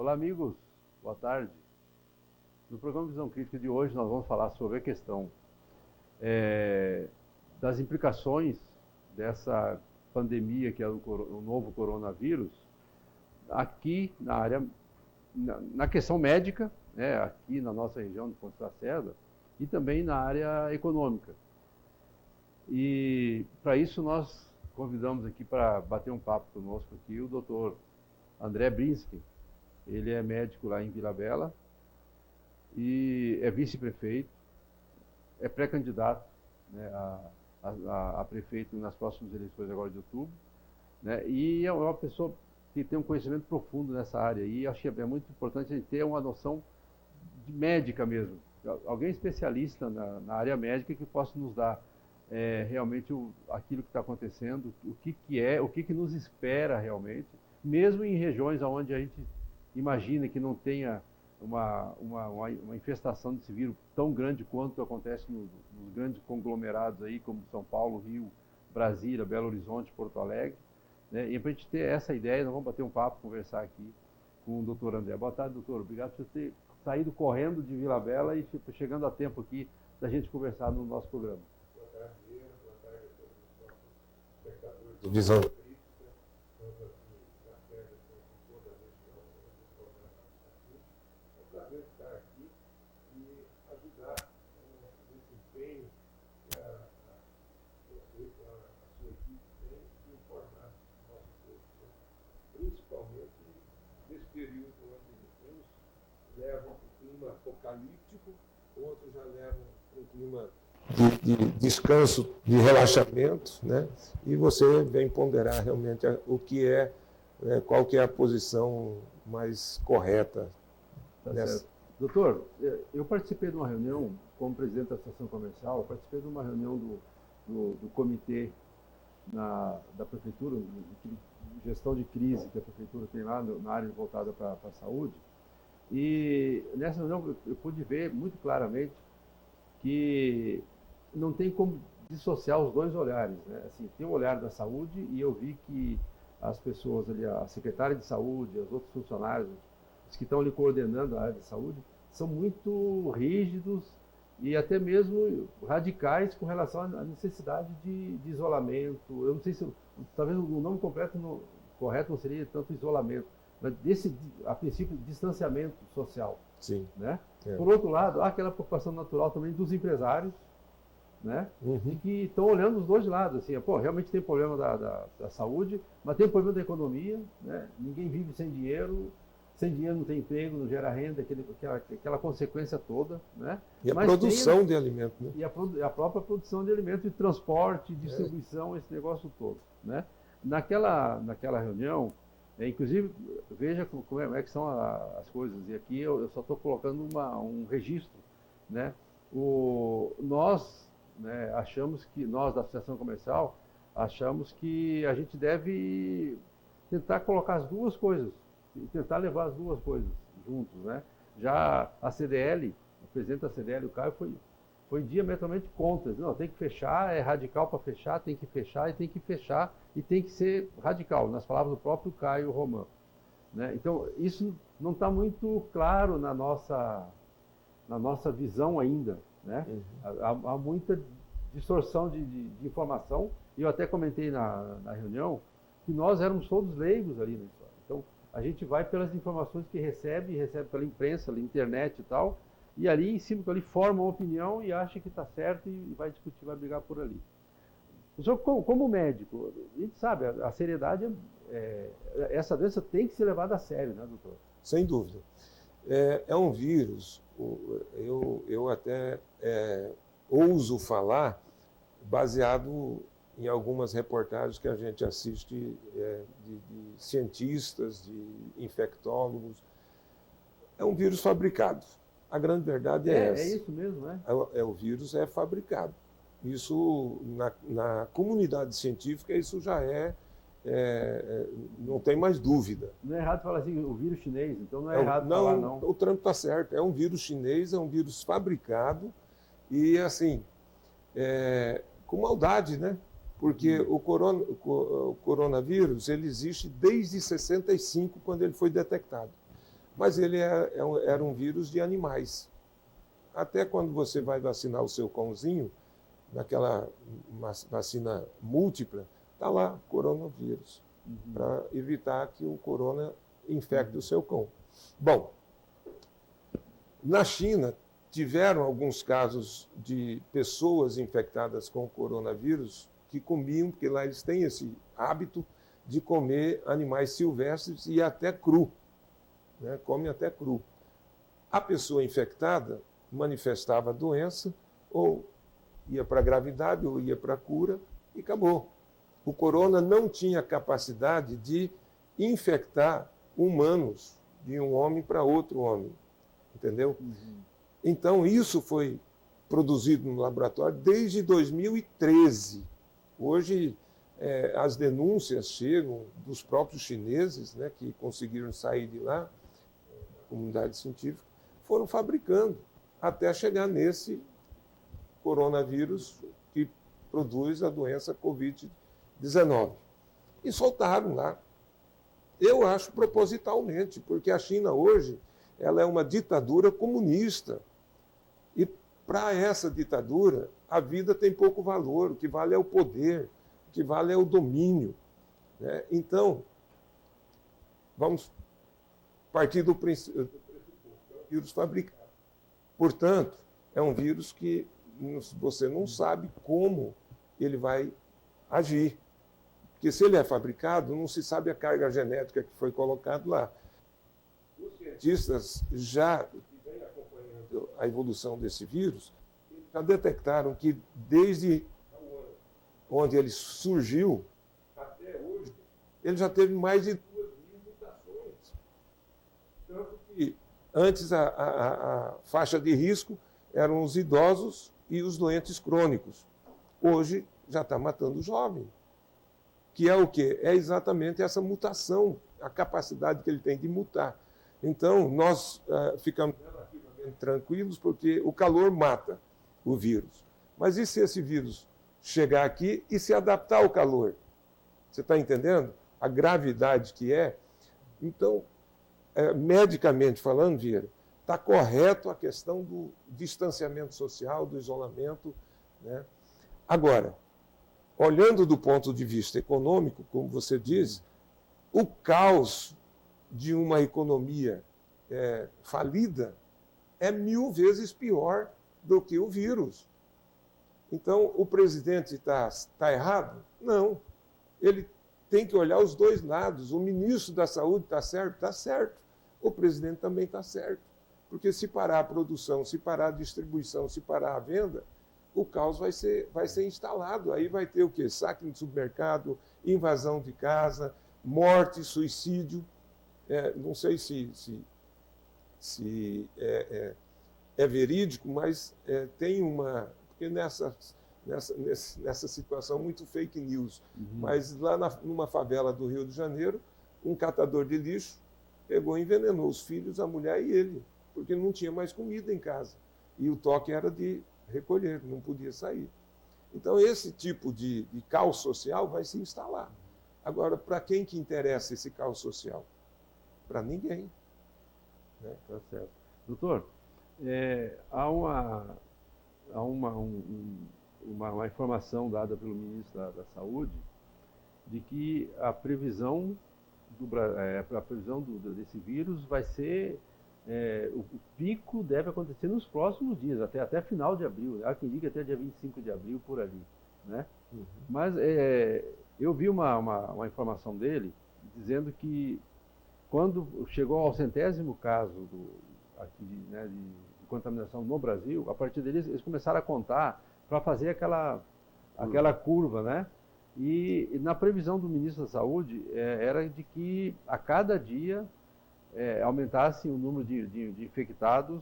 Olá, amigos. Boa tarde. No programa Visão Crítica de hoje, nós vamos falar sobre a questão das implicações dessa pandemia que é o novo coronavírus aqui na área, na questão médica, aqui na nossa região de Ponte Lacerda, e também na área econômica. E para isso nós convidamos aqui para bater um papo conosco aqui o Dr. André Brinski. Ele é médico lá em Vila Bela e é vice-prefeito, é pré-candidato, né, a prefeito nas próximas eleições agora de outubro, né, e é uma pessoa que tem um conhecimento profundo nessa área, e acho que é muito importante a gente ter uma noção de médica mesmo, alguém especialista na área médica que possa nos dar realmente aquilo que está acontecendo, o que nos espera realmente, mesmo em regiões onde a gente imagina que não tenha uma infestação desse vírus tão grande quanto acontece nos grandes conglomerados aí, como São Paulo, Rio, Brasília, Belo Horizonte, Porto Alegre, né? E para a gente ter essa ideia, nós vamos bater um papo, conversar aqui com o doutor André. Boa tarde, doutor. Obrigado por ter saído correndo de Vila Bela e chegando a tempo aqui da gente conversar no nosso programa. Boa tarde, Diego. Boa tarde a todos os nossos espectadores do Visão Crítica. Estamos aqui na terra com toda a região do programa aqui. É um prazer estar aqui e ajudar nesse empenho que você, com a sua equipe, tem de informar o nosso povo, né? Principalmente nesse período onde uns levam para o clima apocalíptico, outros já levam para o clima de descanso, de relaxamento, né? E você vem ponderar realmente o que qual que é a posição mais correta. Tá certo. Doutor, eu participei de uma reunião como presidente da Associação Comercial, participei de uma reunião do comitê da prefeitura, de gestão de crise que a prefeitura tem lá na área voltada para a saúde, e nessa reunião eu pude ver muito claramente que não tem como dissociar os dois olhares, né? Assim, tem o olhar da saúde e eu vi que as pessoas ali, a secretária de saúde, os outros funcionários, os que estão ali coordenando a área de saúde, são muito rígidos e até mesmo radicais com relação à necessidade de isolamento. Eu não sei se, talvez o nome correto não seria tanto isolamento, mas a princípio, distanciamento social. Sim. Né? Por outro lado, há aquela preocupação natural também dos empresários, né? Uhum. Que estão olhando os dois lados, assim, realmente tem problema da saúde, mas tem problema da economia, né? Ninguém vive sem dinheiro não tem emprego, não gera renda, aquela consequência toda, né? E a produção de alimento, né? E a própria produção de alimento, e transporte, distribuição, esse negócio todo, né? Naquela reunião, inclusive, veja como é que são as coisas, e aqui eu só estou colocando um registro, né? Nós, né, nós da Associação Comercial, achamos que a gente deve tentar colocar as duas coisas, tentar levar as duas coisas juntos, né? Já a CDL, o presidente da CDL, o Caio, foi diametralmente contra. Não, tem que fechar, é radical para fechar, tem que fechar, e tem que ser radical, nas palavras do próprio Caio Romão, né? Então, isso não está muito claro na nossa visão ainda, né? Uhum. Há muita distorção de informação, e eu até comentei na reunião que nós éramos todos leigos ali na história. Então, a gente vai pelas informações que recebe pela imprensa, pela internet e tal, e ali em cima, ali forma uma opinião e acha que está certo e vai discutir, vai brigar por ali. O senhor, como médico, a gente sabe, a seriedade, essa doença tem que ser levada a sério, né, doutor? Sem dúvida. É um vírus, eu até ouso falar, baseado em algumas reportagens que a gente assiste de cientistas, de infectólogos. É um vírus fabricado. A grande verdade é essa. É isso mesmo, né? O vírus é fabricado. Isso, na comunidade científica, isso já não tem mais dúvida. Não é errado falar assim, o vírus chinês, então não é errado falar não. O Trump está certo, é um vírus chinês, é um vírus fabricado e, assim, com maldade, né? Porque o coronavírus, ele existe desde 65, quando ele foi detectado. mas ele era um vírus de animais. Até quando você vai vacinar o seu cãozinho, naquela vacina múltipla, está lá coronavírus, para evitar que o corona infecte o seu cão. Bom, na China, tiveram alguns casos de pessoas infectadas com coronavírus que comiam, porque lá eles têm esse hábito de comer animais silvestres e até cru, né? Comem até cru. A pessoa infectada manifestava a doença, ou ia para a gravidade, ou ia para a cura, e acabou. O corona não tinha capacidade de infectar humanos, de um homem para outro homem, entendeu? Então, isso foi produzido no laboratório desde 2013. Hoje, as denúncias chegam dos próprios chineses, né, que conseguiram sair de lá, a comunidade científica, foram fabricando até chegar nesse coronavírus que produz a doença Covid-19. E soltaram lá. Eu acho propositalmente, porque a China hoje ela é uma ditadura comunista. E para essa ditadura, a vida tem pouco valor. O que vale é o poder, o que vale é o domínio, né? Então, vamos partir do princípio, vírus fabricado. Portanto, é um vírus que você não sabe como ele vai agir. Porque se ele é fabricado, não se sabe a carga genética que foi colocada lá. Os cientistas já vêm acompanhando a evolução desse vírus, já detectaram que desde onde ele surgiu até hoje, ele já teve mais de 2.000 mutações. Tanto que antes a faixa de risco eram os idosos e os doentes crônicos. Hoje já está matando o jovem. Que é o quê? É exatamente essa mutação, a capacidade que ele tem de mutar. Então, nós ficamos relativamente tranquilos porque o calor mata o vírus. Mas e se esse vírus chegar aqui e se adaptar ao calor? Você está entendendo a gravidade que é? Então, medicamente falando, Vieira, está correto a questão do distanciamento social, do isolamento, né? Agora, olhando do ponto de vista econômico, como você diz, o caos de uma economia falida é 1000 vezes pior do que o vírus. Então, o presidente está errado? Não. Ele tem que olhar os dois lados. O ministro da Saúde está certo? Está certo. O presidente também está certo. Porque se parar a produção, se parar a distribuição, se parar a venda, o caos vai ser instalado. Aí vai ter o quê? Saque de supermercado, invasão de casa, morte, suicídio. Não sei se é verídico, mas tem uma... Porque nessa situação, muito fake news. Mas lá numa favela do Rio de Janeiro, um catador de lixo pegou e envenenou os filhos, a mulher e ele, porque não tinha mais comida em casa. E o toque era de recolher, não podia sair. Então, esse tipo de caos social vai se instalar. Agora, para quem que interessa esse caos social? Para ninguém. Né? Tá certo. Doutor, há uma informação dada pelo ministro da Saúde de que a previsão desse vírus vai ser... o pico deve acontecer nos próximos dias, até final de abril. Há quem diga até dia 25 de abril, por ali, né? Mas eu vi uma informação dele dizendo que quando chegou ao 100º caso de contaminação no Brasil, a partir deles eles começaram a contar para fazer aquela curva, né? E na previsão do ministro da Saúde era de que a cada dia aumentasse o número de infectados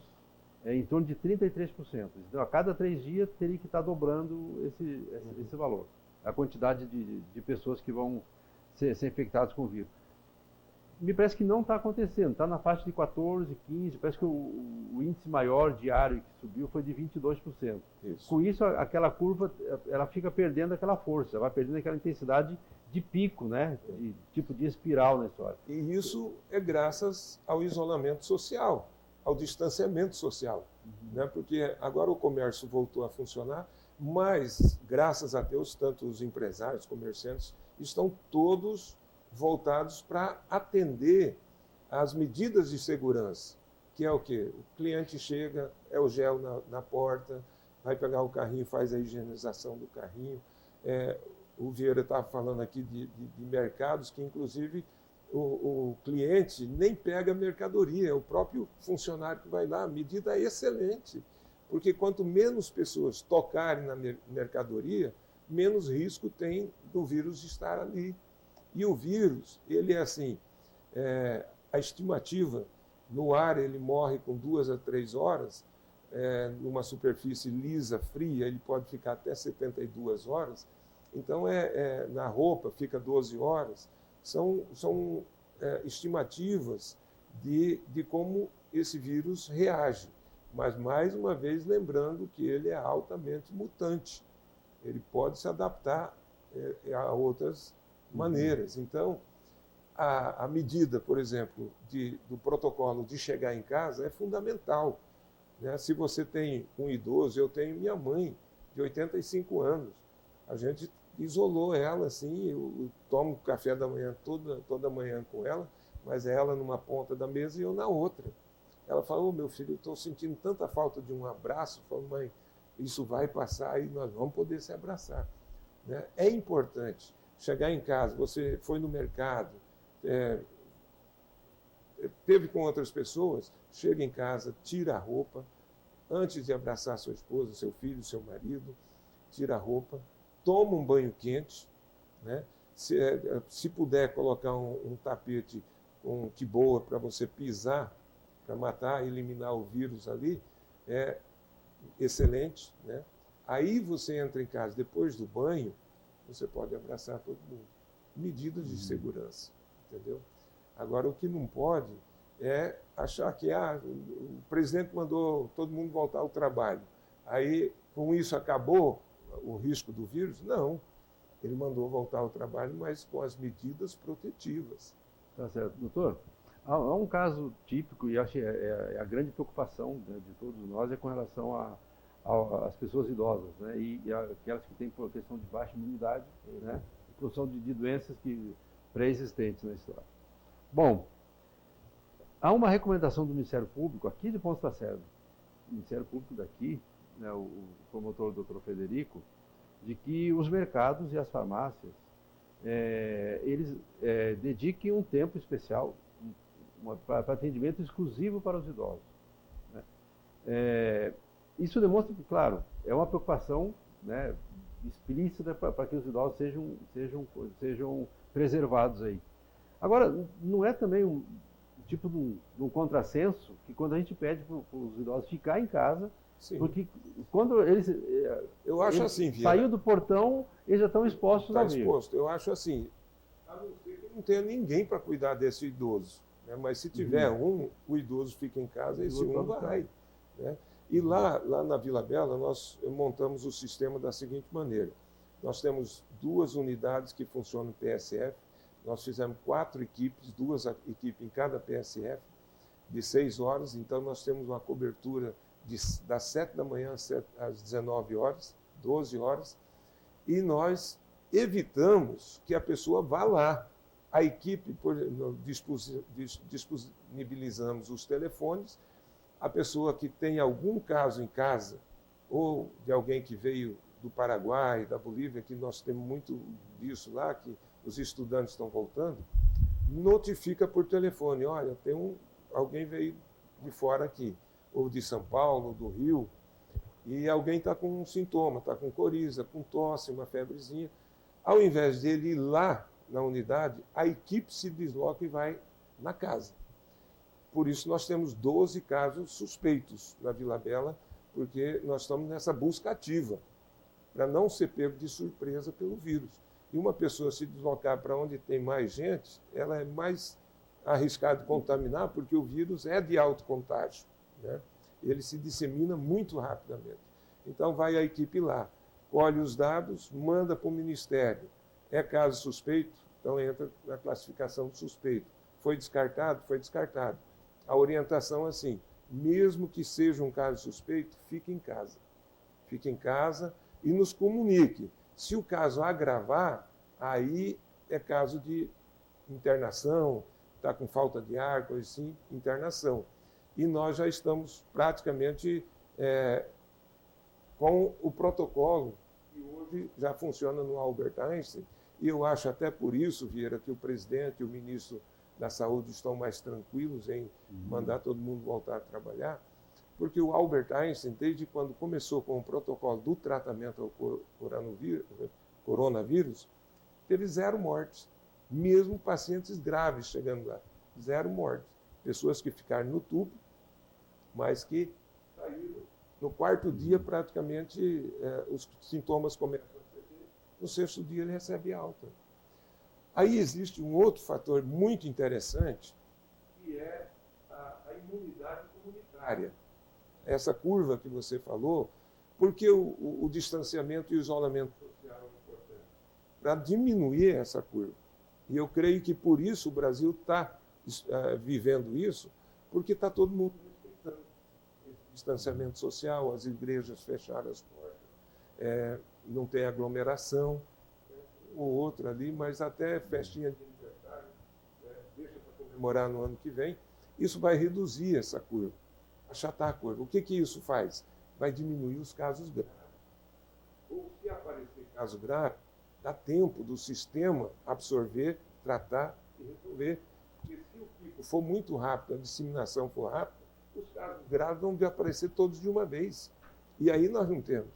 em torno de 33%. Então, a cada 3 dias teria que estar dobrando esse valor, a quantidade de pessoas que vão ser infectadas com o vírus. Me parece que não está acontecendo, está na faixa de 14, 15%, parece que o índice maior diário que subiu foi de 22%. Isso. Com isso, aquela curva ela fica perdendo aquela força, vai perdendo aquela intensidade de pico, né? Tipo de espiral na história. E isso é graças ao isolamento social, ao distanciamento social, né? Porque agora o comércio voltou a funcionar, mas, graças a Deus, tanto os empresários, comerciantes, estão todos voltados para atender às medidas de segurança, que é o quê? O cliente chega, é o gel na porta, vai pegar o carrinho, faz a higienização do carrinho. O Vieira estava falando aqui de mercados que, inclusive, o cliente nem pega a mercadoria, é o próprio funcionário que vai lá. A medida é excelente, porque quanto menos pessoas tocarem na mercadoria, menos risco tem do vírus estar ali. E o vírus, ele é assim, a estimativa, no ar ele morre com 2 a 3 horas, numa superfície lisa, fria, ele pode ficar até 72 horas, então na roupa fica 12 horas. São estimativas de como esse vírus reage, mas, mais uma vez, lembrando que ele é altamente mutante, ele pode se adaptar a outras maneiras. Então, a medida, por exemplo, do protocolo de chegar em casa é fundamental, né? Se você tem um idoso, eu tenho minha mãe, de 85 anos, a gente isolou ela, assim, eu tomo café da manhã toda manhã com ela, mas ela numa ponta da mesa e eu na outra. Ela falou: meu filho, eu estou sentindo tanta falta de um abraço. Eu falo: mãe, isso vai passar e nós vamos poder se abraçar, né? É importante chegar em casa, você foi no mercado, teve com outras pessoas, chega em casa, tira a roupa, antes de abraçar sua esposa, seu filho, seu marido, tira a roupa, toma um banho quente, né? Se puder colocar um tapete que boa para você pisar, para matar, eliminar o vírus ali, é excelente, né? Aí você entra em casa, depois do banho, você pode abraçar todo mundo. Medidas de segurança, entendeu? Agora, o que não pode é achar que o presidente mandou todo mundo voltar ao trabalho. Aí, com isso, acabou o risco do vírus? Não. Ele mandou voltar ao trabalho, mas com as medidas protetivas. Tá certo. Doutor, há um caso típico, e acho que é a grande preocupação, né, de todos nós, é com relação às pessoas idosas, né, e aquelas que têm por questão de baixa imunidade, né, em função de doenças pré-existentes na história. Bom, há uma recomendação do Ministério Público, aqui de Ponta Serra, o Ministério Público daqui, né, o promotor doutor Frederico, de que os mercados e as farmácias, eles dediquem um tempo especial para atendimento exclusivo para os idosos, né? Isso demonstra que, claro, é uma preocupação, né, explícita para que os idosos sejam preservados aí. Agora, não é também um tipo de um contrassenso que quando a gente pede para os idosos ficar em casa, sim, porque quando eles assim, saiu do portão, eles já estão expostos ao vírus. Eu acho assim, a não ser que não tenha ninguém para cuidar desse idoso, né? Mas se tiver o idoso fica em casa, esse vai, né? E lá na Vila Bela, nós montamos o sistema da seguinte maneira: nós temos 2 unidades que funcionam PSF, nós fizemos 4 equipes, 2 equipes em cada PSF, de 6 horas, então nós temos uma cobertura das 7 da manhã às 19 horas, 12 horas, e nós evitamos que a pessoa vá lá. A equipe, disponibilizamos os telefones, a pessoa que tem algum caso em casa, ou de alguém que veio do Paraguai, da Bolívia, que nós temos muito disso lá, que os estudantes estão voltando, notifica por telefone: olha, alguém veio de fora aqui, ou de São Paulo, do Rio, e alguém está com um sintoma, está com coriza, com tosse, uma febrezinha. Ao invés dele ir lá na unidade, a equipe se desloca e vai na casa. Por isso nós temos 12 casos suspeitos na Vila Bela, porque nós estamos nessa busca ativa, para não ser pego de surpresa pelo vírus. E uma pessoa se deslocar para onde tem mais gente, ela é mais arriscada de contaminar, porque o vírus é de alto contágio, né? Ele se dissemina muito rapidamente. Então vai a equipe lá, colhe os dados, manda para o Ministério. É caso suspeito, então entra na classificação de suspeito. Foi descartado? Foi descartado. A orientação é assim, mesmo que seja um caso suspeito, fique em casa. Fique em casa e nos comunique. Se o caso agravar, aí é caso de internação, está com falta de ar, coisa assim, internação. E nós já estamos praticamente com o protocolo que hoje já funciona no Albert Einstein, e eu acho até por isso, Vieira, que o presidente e o ministro da Saúde estão mais tranquilos em mandar todo mundo voltar a trabalhar, porque o Albert Einstein, desde quando começou com o protocolo do tratamento ao coronavírus, teve 0 mortes, mesmo pacientes graves chegando lá, 0 mortes. Pessoas que ficaram no tubo, mas que saíram. No 4º dia, praticamente, os sintomas começam a perder. No 6º dia, ele recebe alta. Aí existe um outro fator muito interessante, que é a imunidade comunitária. Essa curva que você falou, porque o distanciamento e o isolamento social é importante? Para diminuir essa curva. E eu creio que por isso o Brasil está vivendo isso, porque está todo mundo respeitando esse distanciamento social, as igrejas fecharam as portas, não tem aglomeração, um ou outro ali, mas até festinha de aniversário, deixa para comemorar no ano que vem, isso vai reduzir essa curva, achatar a curva. O que isso faz? Vai diminuir os casos graves. Ou se aparecer caso grave, dá tempo do sistema absorver, tratar e resolver. Porque se o pico for muito rápido, a disseminação for rápida, os casos graves vão aparecer todos de uma vez. E aí nós não temos.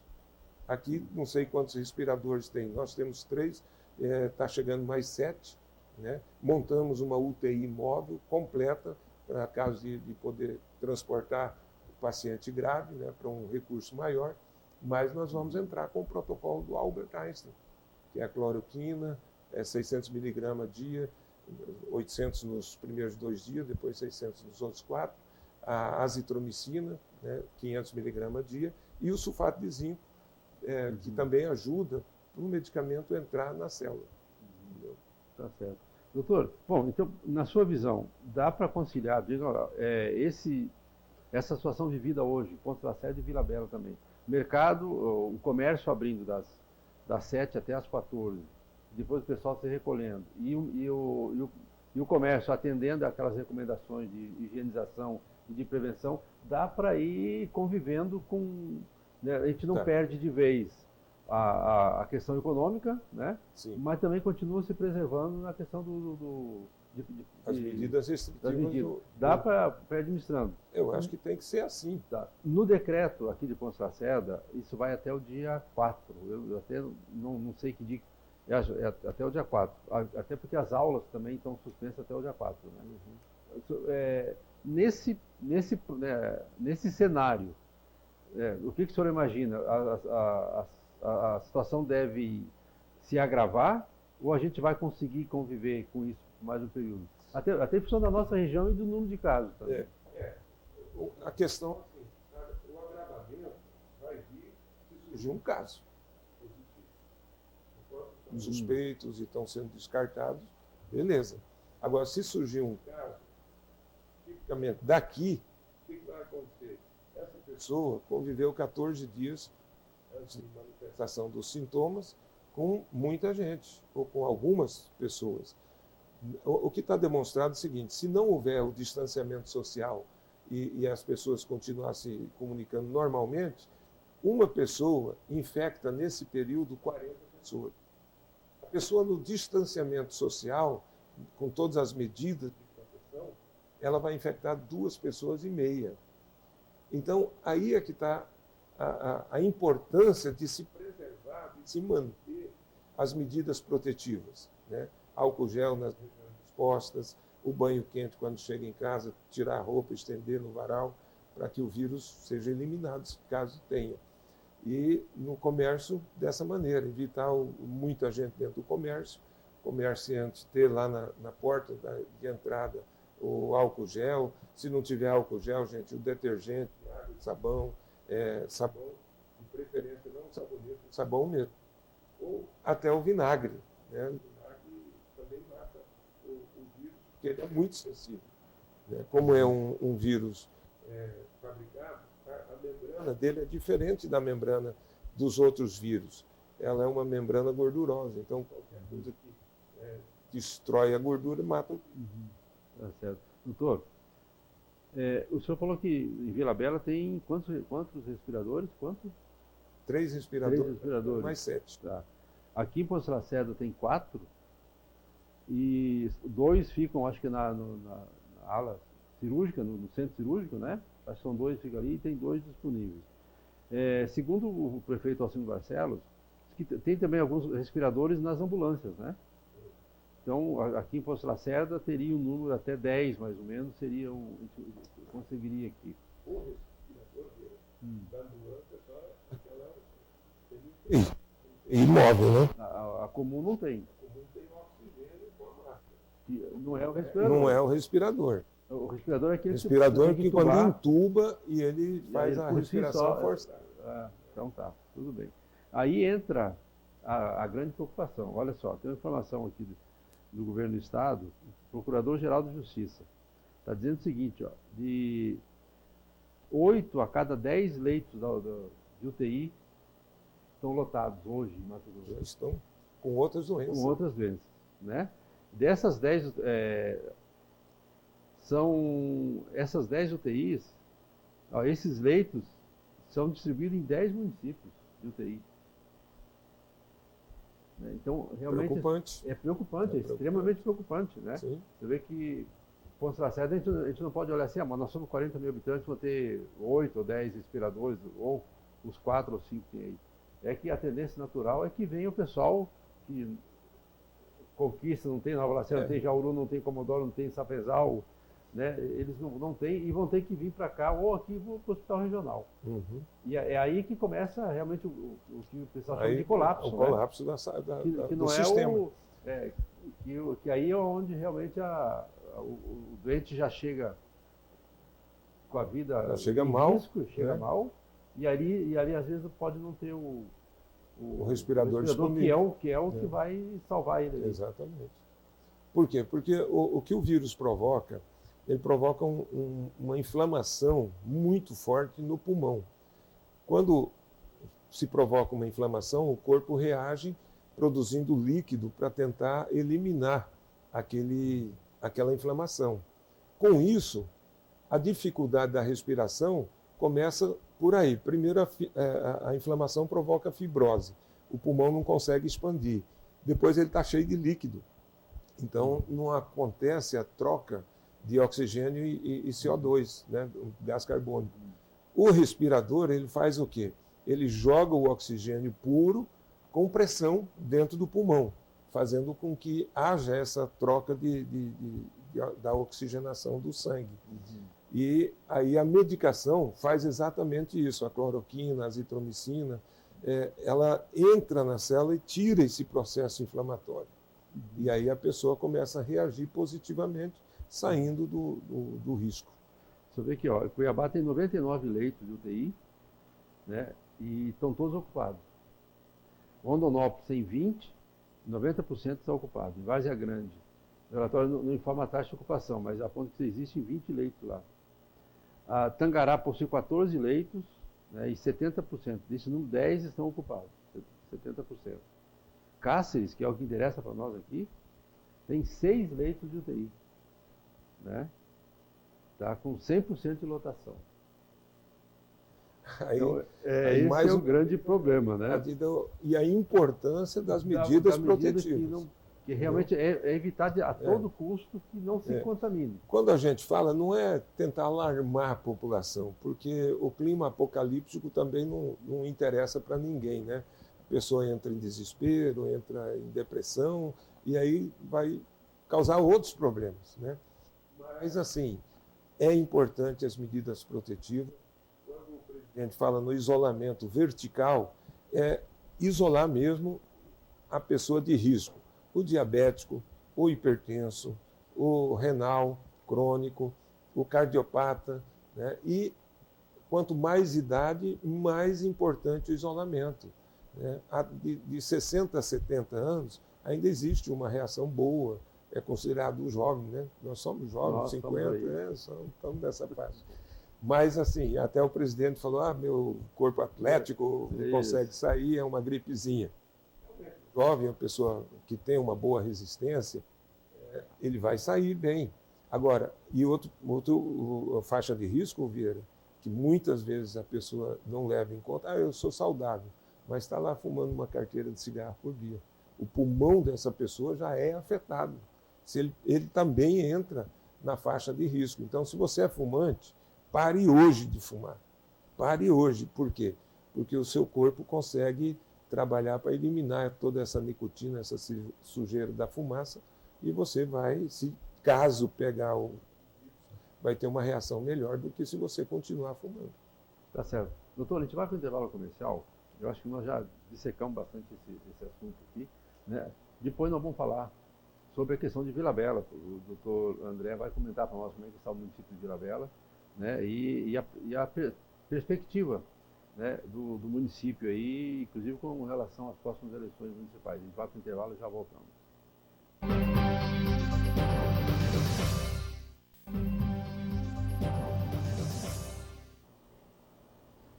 Aqui, não sei quantos respiradores tem, nós temos 3, está chegando mais 7. Né? Montamos uma UTI móvel completa, para caso de poder transportar o paciente grave, né, para um recurso maior, mas nós vamos entrar com o protocolo do Albert Einstein, que é a cloroquina, 600 miligramas a dia, 800 nos primeiros 2 dias, depois 600 nos outros 4, a azitromicina, né, 500 miligramas a dia, e o sulfato de zinco, que também ajuda para o medicamento entrar na célula. Tá certo. Doutor, bom, então, na sua visão, dá para conciliar, essa situação vivida hoje, Ponta da Sé e Vila Bela também. Mercado, o comércio abrindo das 7 até as 14, depois o pessoal se recolhendo, e o comércio atendendo aquelas recomendações de higienização e de prevenção, dá para ir convivendo com... Né, a gente não perde de vez a questão econômica, né? Sim. Mas também continua se preservando na questão as medidas restritivas. Dá para ir administrando. Eu acho que tem que ser assim. Tá. No decreto aqui de Ponta da Sé, isso vai até o dia 4. Eu até não sei que dia. Até o dia 4. Até porque as aulas também estão suspensas até o dia 4. Né? Nesse cenário, o que o senhor imagina? A situação deve se agravar ou a gente vai conseguir conviver com isso por mais um período? Até em função da nossa região e do número de casos também. A questão, assim, o agravamento vai vir se surgir um caso positivo. Enquanto são suspeitos e estão sendo descartados, beleza. Agora, se surgir um caso, tipicamente daqui, o que vai acontecer? Essa pessoa conviveu 14 dias antes de manifestação dos sintomas com muita gente, ou com algumas pessoas. O que está demonstrado é o seguinte: se não houver o distanciamento social e as pessoas continuarem se comunicando normalmente, uma pessoa infecta nesse período 40 pessoas. A pessoa no distanciamento social, com todas as medidas de proteção, ela vai infectar 2,5 pessoas. Então, aí é que está a importância de se preservar, de se manter as medidas protetivas, né? Álcool gel nas regiões expostas, o banho quente quando chega em casa, tirar a roupa, estender no varal, para que o vírus seja eliminado, caso tenha. E no comércio, dessa maneira, evitar muita gente dentro do comércio, comerciante ter lá na porta de entrada o álcool gel, se não tiver álcool gel, gente, o detergente, água, sabão, sabão, de preferência não sabonete, sabão mesmo, ou até o vinagre, né? Que também mata o vírus, porque ele é muito sensível. Né? Como é um vírus fabricado, a membrana dele é diferente da membrana dos outros vírus. Ela é uma membrana gordurosa, então qualquer coisa que destrói a gordura mata o vírus. Tá certo. Doutor, o senhor falou que em Vila Bela tem quantos respiradores? Quantos? 3 respiradores, 3 respiradores. Mais 7. Tá. Aqui em Poço Lacerda tem 4 e 2 ficam, acho que na ala cirúrgica, no centro cirúrgico, né? Acho que são 2 que ficam ali e tem 2 disponíveis. Segundo o prefeito Alcino Barcelos, que tem também alguns respiradores nas ambulâncias, né? Então, aqui em Poço Lacerda teria um número até 10, mais ou menos, conseguiria aqui. O respirador da ambulância é só aquela imóvel, né? A comum não tem. A comum tem oxigênio com a máscara. Não é o respirador. Não é o respirador. O respirador é aquele que quando entuba e ele faz a respiração forçada. Então tá, tudo bem. Aí entra a grande preocupação. Olha só, tem uma informação aqui do governo do estado, o Procurador-Geral de Justiça. Está dizendo o seguinte, ó, de 8 a cada 10 leitos de UTI estão lotados hoje em Mato Grosso. Já estão com outras doenças. Com outras doenças, né? Dessas 10, essas 10 UTIs, ó, esses leitos são distribuídos em 10 municípios de UTI. Então, realmente preocupante. É preocupante, é extremamente preocupante, né? Sim. Você vê que Poço Lacerda, a gente não pode olhar assim, mas nós somos 40 mil habitantes, vamos ter 8 ou 10 respiradores, ou os 4 ou 5 tem aí. É que a tendência natural é que venha o pessoal que Conquista, não tem Nova Lacerda, não tem Jauru, não tem Comodoro, não tem Sapezal, né? Eles não têm e vão ter que vir para cá ou aqui para o hospital regional. Uhum. E é aí que começa realmente o que o pessoal chama de colapso. O colapso que do não sistema. Que aí é onde realmente o doente já chega com a vida já chega mal, risco, chega mal, e ali às vezes pode não ter o respirador disponível, que vai salvar ele. Exatamente. Por quê? Porque o que o vírus provoca, ele provoca uma inflamação muito forte no pulmão. Quando se provoca uma inflamação, o corpo reage produzindo líquido para tentar eliminar aquela inflamação. Com isso, a dificuldade da respiração começa por aí. Primeiro, a inflamação provoca fibrose. O pulmão não consegue expandir. Depois ele está cheio de líquido. Então, não acontece a troca de oxigênio e CO2, né, gás carbônico. O respirador, ele faz o quê? Ele joga o oxigênio puro com pressão dentro do pulmão, fazendo com que haja essa troca da oxigenação do sangue. Uhum. E aí a medicação faz exatamente isso, a cloroquina, a azitromicina, ela entra na célula e tira esse processo inflamatório. Uhum. E aí a pessoa começa a reagir positivamente, saindo do risco. Você vê que Cuiabá tem 99 leitos de UTI, né, e estão todos ocupados. Rondonópolis tem 20, 90% está ocupado. Em Várzea Grande, o relatório não informa a taxa de ocupação, mas aponta que existem 20 leitos lá. A Tangará possui 14 leitos, né, e 70%. Desse número, 10 estão ocupados, 70%. Cáceres, que é o que interessa para nós aqui, tem 6 leitos de UTI. Né? Está com 100% de lotação. Então, esse é o grande problema, né? E a importância das medidas protetivas. Que realmente é evitar a todo custo que não se contamine. Quando a gente fala, não é tentar alarmar a população, porque o clima apocalíptico também não interessa para ninguém, né? A pessoa entra em desespero, entra em depressão, e aí vai causar outros problemas, né? Mas, assim, é importante as medidas protetivas. Quando o presidente fala no isolamento vertical, é isolar mesmo a pessoa de risco. O diabético, o hipertenso, o renal crônico, o cardiopata, né? E quanto mais idade, mais importante o isolamento, né? De 60 a 70 anos, ainda existe uma reação boa, é considerado um jovem, né? Nós somos jovens, Nós 50, estamos estamos nessa fase. Mas, assim, até o presidente falou, meu corpo atlético não consegue sair, é uma gripezinha. Jovem, uma pessoa que tem uma boa resistência, ele vai sair bem. Agora, e outro faixa de risco, Vieira, que muitas vezes a pessoa não leva em conta, eu sou saudável, mas está lá fumando uma carteira de cigarro por dia. O pulmão dessa pessoa já é afetado. Ele também entra na faixa de risco. Então, se você é fumante, pare hoje de fumar. Pare hoje. Por quê? Porque o seu corpo consegue trabalhar para eliminar toda essa nicotina, essa sujeira da fumaça, e você vai, se caso pegar vai ter uma reação melhor do que se você continuar fumando. Tá certo. Doutor, a gente vai para o intervalo comercial. Eu acho que nós já dissecamos bastante esse assunto aqui, né? Depois nós vamos falar sobre a questão de Vila Bela. O doutor André vai comentar para nós como é que está o município de Vila Bela, né? E a perspectiva, né, do município aí, inclusive com relação às próximas eleições municipais. A gente vai para o intervalo e já voltamos.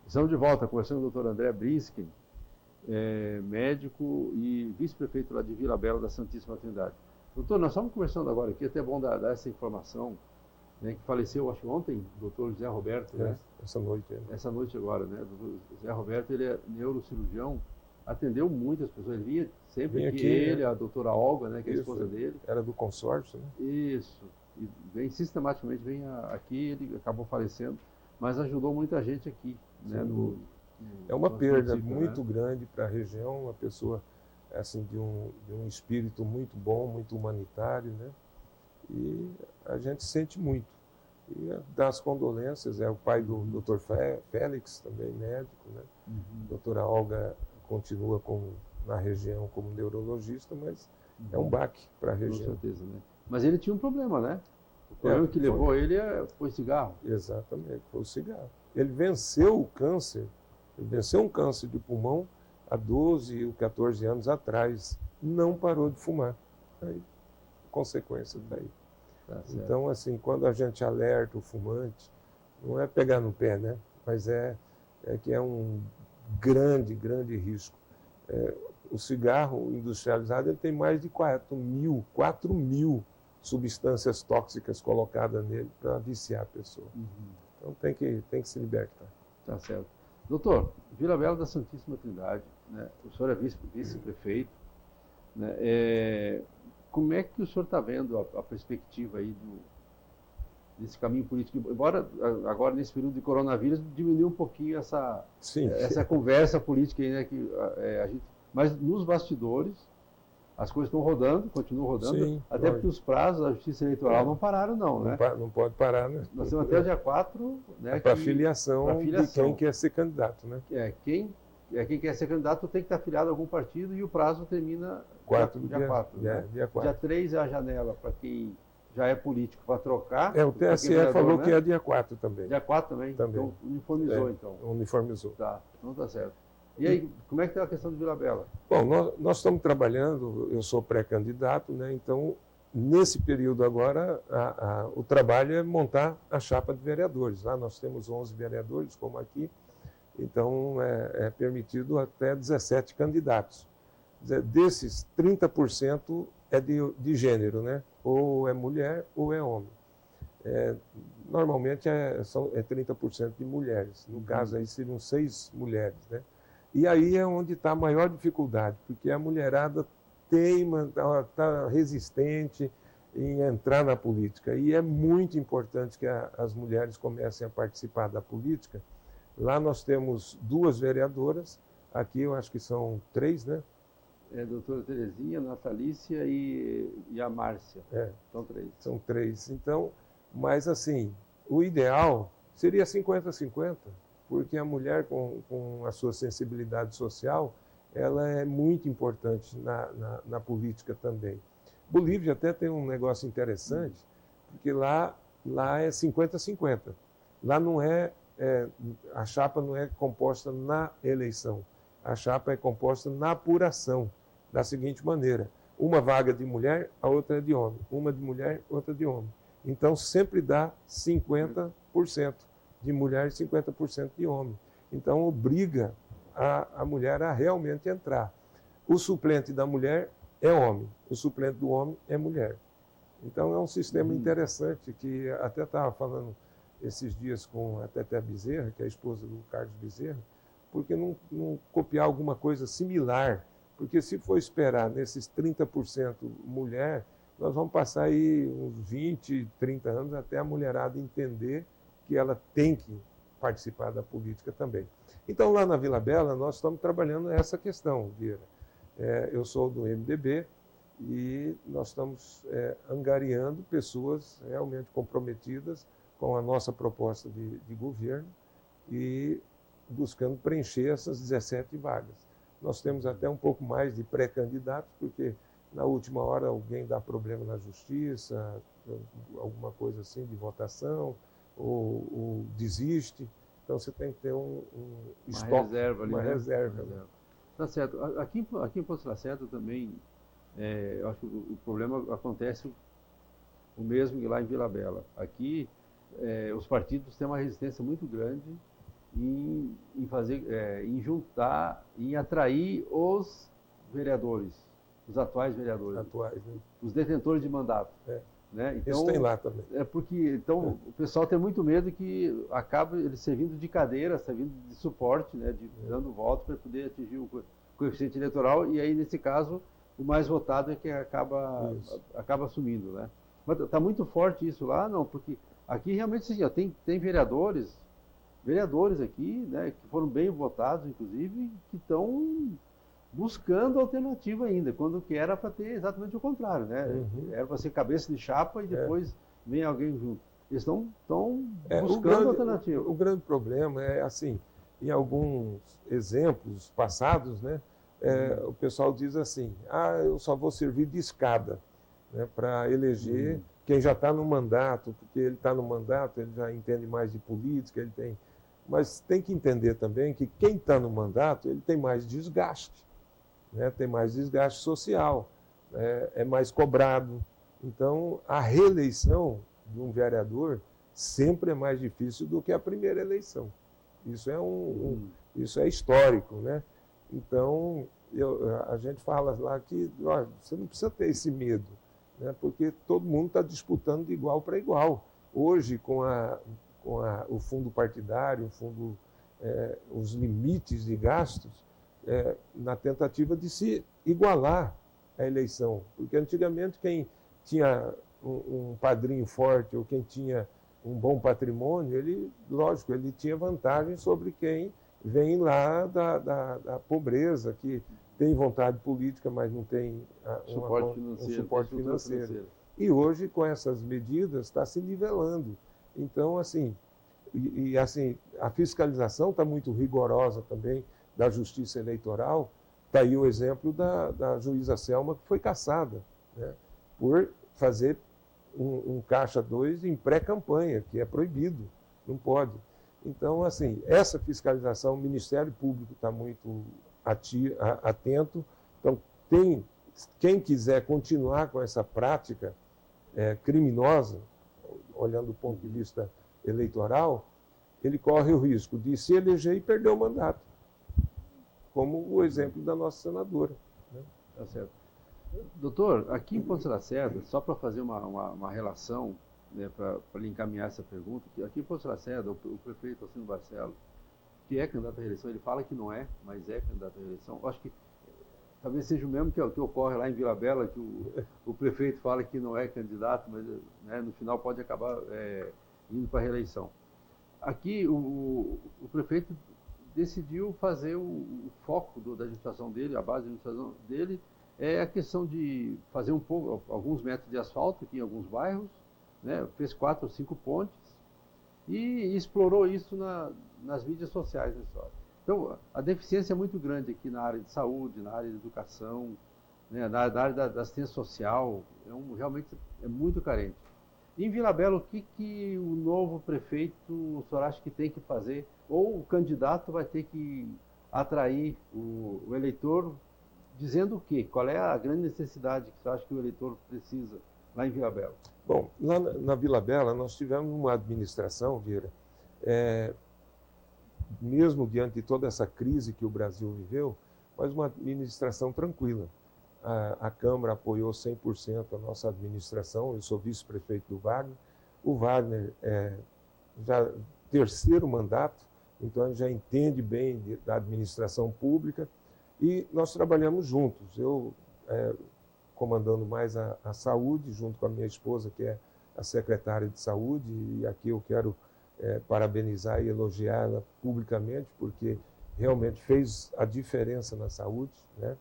Estamos de volta conversando com o doutor André Briskin, médico e vice-prefeito lá de Vila Bela da Santíssima Trindade. Doutor, nós estamos conversando agora aqui, até bom dar essa informação, né, que faleceu, acho que ontem, o doutor José Roberto, né? Essa noite. Essa noite agora, né? O doutor José Roberto, ele é neurocirurgião, atendeu muitas pessoas, ele vinha sempre aqui, ele, né? A doutora Olga, né, que é a esposa dele. Era do consórcio, né? Isso, e vem sistematicamente, aqui, ele acabou falecendo, mas ajudou muita gente aqui, né? É uma perda muito grande para a região, uma pessoa assim, de um espírito muito bom, muito humanitário, né? E a gente sente muito. E das condolências, é o pai do Dr. Félix, também médico, né? A doutora Olga continua na região como neurologista, mas é um baque para a região. Com certeza, né? Mas ele tinha um problema, né? O problema que levou ele foi o cigarro. Exatamente, foi o cigarro. Ele venceu o câncer, ele venceu um câncer de pulmão há 12 ou 14 anos atrás. Não parou de fumar. Aí, consequência daí. Então, assim, quando a gente alerta o fumante, não é pegar no pé, né? Mas é que é um grande, grande risco. O cigarro industrializado ele tem mais de 4 mil substâncias tóxicas colocadas nele para viciar a pessoa. Então tem que se libertar. Tá certo. Doutor, Vila Bela da Santíssima Trindade, né? O senhor é vice-prefeito, né? Como é que o senhor está vendo a perspectiva aí desse caminho político? Embora agora, nesse período de coronavírus, diminuiu um pouquinho essa conversa política aí, né? Mas nos bastidores, as coisas estão rodando, continuam rodando, sim, até porque os prazos da Justiça Eleitoral não pararam, não, né? Não pode parar, né? Nós temos até o dia 4, né? Para filiação de quem quer ser candidato, né? Quem quer ser candidato tem que estar afiliado a algum partido e o prazo termina dia 4. Né? Dia 4. Dia 3 é a janela para quem já é político para trocar. O TSE falou, né, que é dia 4 também. Dia 4 também? Então uniformizou, então. Uniformizou. Tá, então tá certo. E aí, como é que está a questão de Vila Bela? Bom, nós estamos trabalhando, eu sou pré-candidato, né? Então, nesse período agora, o trabalho é montar a chapa de vereadores. Lá nós temos 11 vereadores, como aqui, então é permitido até 17 candidatos. Desses, 30% é de gênero, né? Ou é mulher ou é homem. Normalmente é 30% de mulheres. No caso, aí seriam 6 mulheres, né? E aí é onde está a maior dificuldade, porque a mulherada está resistente em entrar na política. E é muito importante que as mulheres comecem a participar da política. Lá nós temos 2 vereadoras, aqui eu acho que são 3, né? A doutora Terezinha, a Natalícia e a Márcia. São 3. São 3. Então, mas assim, o ideal seria 50-50. Porque a mulher, com a sua sensibilidade social, ela é muito importante na política também. Bolívia até tem um negócio interessante, porque lá é 50-50. Lá não a chapa não é composta na eleição, a chapa é composta na apuração, da seguinte maneira: uma vaga de mulher, a outra é de homem. Uma de mulher, outra de homem. Então, sempre dá 50% de mulher e 50% de homem. Então, obriga a mulher a realmente entrar. O suplente da mulher é homem, o suplente do homem é mulher. Então, é um sistema interessante que até estava falando esses dias com a Teté Bezerra, que é a esposa do Carlos Bezerra, porque não copiar alguma coisa similar? Porque se for esperar nesses 30% mulher, nós vamos passar aí uns 20, 30 anos até a mulherada entender que ela tem que participar da política também. Então, lá na Vila Bela, nós estamos trabalhando essa questão, Vieira. Eu sou do MDB e nós estamos angariando pessoas realmente comprometidas com a nossa proposta de governo e buscando preencher essas 17 vagas. Nós temos até um pouco mais de pré-candidatos, porque na última hora alguém dá problema na justiça, alguma coisa assim de votação, ou desiste. Então você tem que ter um estoque, reserva ali, uma né? reserva. Tá certo. Aqui em Poço Lacerda também, eu acho que o problema acontece o mesmo que lá em Vila Bela. Aqui, os partidos têm uma resistência muito grande em fazer, em juntar, em atrair os vereadores, os atuais vereadores, Né? os detentores de mandato. Né? Então, isso tem lá também. O pessoal tem muito medo que acabe ele servindo de cadeira, servindo de suporte, né? Dando voto para poder atingir o coeficiente eleitoral, e aí, nesse caso, o mais votado é que acaba assumindo. Né? Mas está muito forte isso lá, não, porque aqui realmente tem vereadores aqui, né, que foram bem votados, inclusive, que estão buscando alternativa ainda, quando que era para ter exatamente o contrário, né? Era para ser cabeça de chapa e depois vem alguém junto. Eles estão buscando alternativa. O grande problema é assim, em alguns exemplos passados, né, o pessoal diz assim, eu só vou servir de escada, né, para eleger quem já está no mandato, porque ele está no mandato, ele já entende mais de política, mas tem que entender também que quem está no mandato, ele tem mais desgaste, né? Tem mais desgaste social, é mais cobrado. Então, a reeleição de um vereador sempre é mais difícil do que a primeira eleição. Isso isso é histórico, né? Então, a gente fala lá que você não precisa ter esse medo, né? Porque todo mundo está disputando de igual para igual. Hoje, com o fundo partidário, os limites de gastos, na tentativa de se igualar a eleição. Porque antigamente quem tinha um padrinho forte ou quem tinha um bom patrimônio, ele tinha vantagem sobre quem vem lá da pobreza, que tem vontade política, mas não tem um suporte financeiro. E hoje, com essas medidas, está se nivelando. Então, assim, assim, a fiscalização está muito rigorosa também da Justiça Eleitoral. Está aí o exemplo da juíza Selma, que foi cassada, né, por fazer um Caixa 2 em pré-campanha, que é proibido, não pode. Então, assim, essa fiscalização, o Ministério Público está muito atento. Então, quem quiser continuar com essa prática criminosa, olhando do ponto de vista eleitoral, ele corre o risco de se eleger e perder o mandato, como o exemplo da nossa senadora. Né? Tá certo. Doutor, aqui em Poço Lacerda, só para fazer uma relação, né, para lhe encaminhar essa pergunta, aqui em Poço Lacerda, o prefeito Alcino Barcelos, que é candidato à reeleição, ele fala que não é, mas é candidato à reeleição. Eu acho que talvez seja o mesmo que ocorre lá em Vila Bela, que o prefeito fala que não é candidato, mas, né, no final pode acabar indo para a reeleição. Aqui o prefeito decidiu fazer o foco da administração dele, a base da administração dele, é a questão de fazer alguns metros de asfalto aqui em alguns bairros, né, fez 4 ou 5 pontes e explorou isso nas mídias sociais da história. Então, a deficiência é muito grande aqui na área de saúde, na área de educação, né, na área da assistência social, realmente é muito carente. Em Vila Bela, o que o novo prefeito, o senhor acha que tem que fazer? Ou o candidato vai ter que atrair o eleitor dizendo o quê? Qual é a grande necessidade que você acha que o eleitor precisa lá em Vila Bela? Bom, lá na Vila Bela nós tivemos uma administração, Vieira, mesmo diante de toda essa crise que o Brasil viveu, mas uma administração tranquila. A Câmara apoiou 100% a nossa administração, eu sou vice-prefeito do Wagner. O Wagner já terceiro mandato, então ele já entende bem da administração pública e nós trabalhamos juntos. Eu comandando mais a saúde, junto com a minha esposa, que é a secretária de saúde, e aqui eu quero parabenizar e elogiar ela publicamente, porque realmente fez a diferença na saúde, né?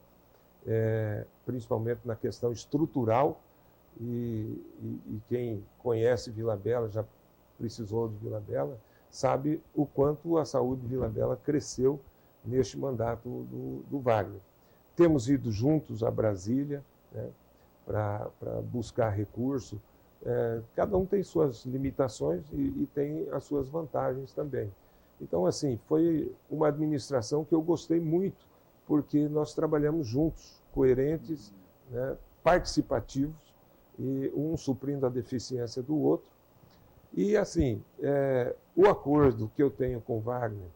Principalmente na questão estrutural, e quem conhece Vila Bela, já precisou de Vila Bela, sabe o quanto a saúde de Vila Bela cresceu neste mandato do Wagner. Temos ido juntos a Brasília, né, para buscar recurso. Cada um tem suas limitações e tem as suas vantagens também. Então, assim, foi uma administração que eu gostei muito, porque nós trabalhamos juntos, coerentes, né, participativos, e um suprindo a deficiência do outro. E, assim, o acordo que eu tenho com o Wagner,